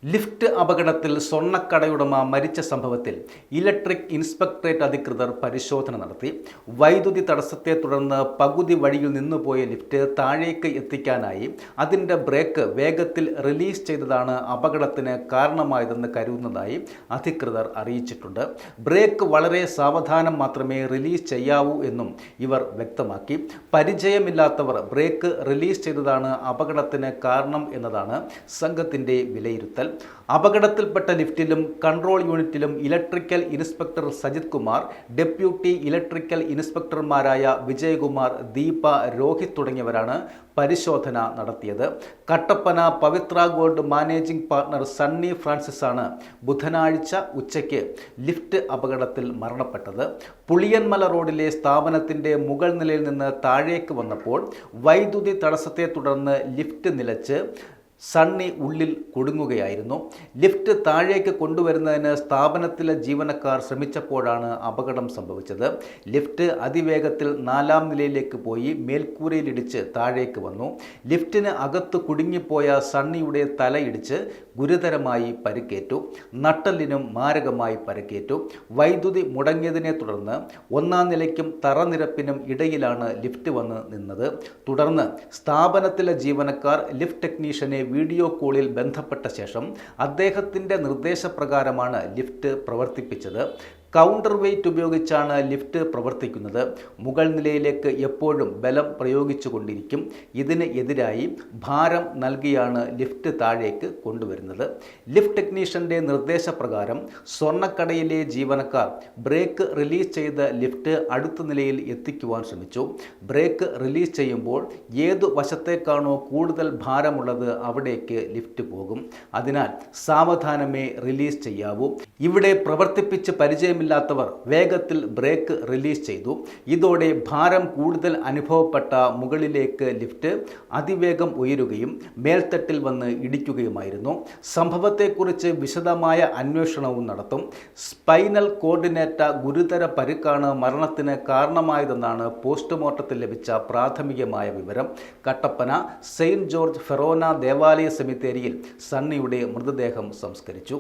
Lift അപകടത്തിൽ സ്വർണ്ണക്കടയുടമ മരിച്ച സംഭവത്തിൽ ഇലക്ട്രിക് ഇൻസ്പെക്ടറേറ്റ് അധികൃതർ പരിശോധന നടത്തി. വൈദ്യുതി തടസ്സത്തെ തുടർന്ന് പകുതി വഴിയിൽ നിന്നുപോയ ലിഫ്റ്റ് താഴേക്ക് എത്തിക്കാനായി അതിൻ്റെ ബ്രേക്ക് വേഗത്തിൽ റിലീസ് ചെയ്തതാണ് അപകടത്തിന് കാരണമായതെന്ന് കരുതുന്നതായി അധികൃതർ അറിയിച്ചിട്ടുണ്ട്. ബ്രേക്ക് വളരെ സാവധാനം മാത്രമേ റിലീസ് ചെയ്യാവൂ എന്നും ഇവർ വ്യക്തമാക്കി. പരിചയമില്ലാത്തവർ ബ്രേക്ക് റിലീസ് ചെയ്തതാണ് അപകടത്തിന് കാരണം എന്നതാണ് സംഘത്തിൻ്റെ വിലയിരുത്തൽ. അപകടത്തിൽപ്പെട്ട ലിഫ്റ്റിലും കൺട്രോൾ യൂണിറ്റിലും electrical inspector Sajith Kumar, deputy electrical ഇൻസ്പെക്ടർമാരായ വിജയകുമാർ, ദീപ, രോഹിത് തുടങ്ങിയവരാണ് പരിശോധന നടത്തിയത്. Kattappana Pavithra gold managing partner Sunny Francis ആണ് ബുധനാഴ്ച ഉച്ചയ്ക്ക് ലിഫ്റ്റ് അപകടത്തിൽ മരണപ്പെട്ടത്. പുളിയൻമല റോഡിലെ സ്ഥാപനത്തിൻ്റെ മുകൾ നിലയിൽ നിന്ന് താഴേക്ക് വന്നപ്പോൾ വൈദ്യുതി തടസ്സത്തെ തുടർന്ന് ലിഫ്റ്റ് നിലച്ച് സണ്ണി ഉള്ളിൽ കുടുങ്ങുകയായിരുന്നു. ലിഫ്റ്റ് താഴേക്ക് കൊണ്ടുവരുന്നതിന് സ്ഥാപനത്തിലെ ജീവനക്കാർ ശ്രമിച്ചപ്പോഴാണ് അപകടം സംഭവിച്ചത്. ലിഫ്റ്റ് അതിവേഗത്തിൽ 4-ാം നിലയിലേക്ക് പോയി മേൽക്കൂരയിലിടിച്ച് താഴേക്ക് വന്നു. ലിഫ്റ്റിന് അകത്ത് കുടുങ്ങിപ്പോയ സണ്ണിയുടെ തലയിടിച്ച് ഗുരുതരമായി പരിക്കേറ്റു. നട്ടെല്ലിനും മാരകമായി പരിക്കേറ്റു. വൈദ്യുതി മുടങ്ങിയതിനെ തുടർന്ന് 1-ാം നിലയ്ക്കും തറനിരപ്പിനും ഇടയിലാണ് ലിഫ്റ്റ് വന്ന് നിന്നത്. തുടർന്ന് സ്ഥാപനത്തിലെ ജീവനക്കാർ ലിഫ്റ്റ് ടെക്നീഷ്യനെ വീഡിയോ കോളിൽ ബന്ധപ്പെട്ട ശേഷം അദ്ദേഹത്തിൻ്റെ നിർദ്ദേശപ്രകാരമാണ് ലിഫ്റ്റ് പ്രവർത്തിപ്പിച്ചത്. കൗണ്ടർ വെയ്റ്റ് ഉപയോഗിച്ചാണ് ലിഫ്റ്റ് പ്രവർത്തിക്കുന്നത്. മുകൾ നിലയിലേക്ക് എപ്പോഴും ബലം പ്രയോഗിച്ചുകൊണ്ടിരിക്കും. ഇതിന് എതിരായി ഭാരം നൽകിയാണ് ലിഫ്റ്റ് താഴേക്ക് കൊണ്ടുവരുന്നത്. ലിഫ്റ്റ് ടെക്നീഷ്യൻ്റെ നിർദ്ദേശപ്രകാരം സ്വർണ്ണക്കടയിലെ ജീവനക്കാർ ബ്രേക്ക് റിലീസ് ചെയ്ത് ലിഫ്റ്റ് അടുത്ത നിലയിൽ എത്തിക്കുവാൻ ശ്രമിച്ചു. ബ്രേക്ക് റിലീസ് ചെയ്യുമ്പോൾ ഏതു വശത്തേക്കാണോ കൂടുതൽ ഭാരമുള്ളത് അവിടേക്ക് ലിഫ്റ്റ് പോകും. അതിനാൽ സാവധാനമേ റിലീസ് ചെയ്യാവൂ. ഇവിടെ പ്രവർത്തിപ്പിച്ച് പരിചയമില്ലാത്തവർ വേഗത്തിൽ ബ്രേക്ക് റിലീസ് ചെയ്തു. ഇതോടെ ഭാരം കൂടുതൽ അനുഭവപ്പെട്ട മുകളിലേക്ക് ലിഫ്റ്റ് അതിവേഗം ഉയരുകയും മേൽത്തട്ടിൽ വന്ന് ഇടിക്കുകയുമായിരുന്നു. സംഭവത്തെക്കുറിച്ച് വിശദമായ അന്വേഷണവും നടത്തും. സ്പൈനൽ കോർഡിനേറ്റ ഗുരുതര പരിക്കാണ് മരണത്തിന് കാരണമായതെന്നാണ് പോസ്റ്റ്മോർട്ടത്തിൽ ലഭിച്ച പ്രാഥമികമായ വിവരം. കട്ടപ്പന സെയിൻറ്റ് ജോർജ് ഫെറോന ദേവാലയ സെമിത്തേരിയിൽ സണ്ണിയുടെ മൃതദേഹം സംസ്കരിച്ചു.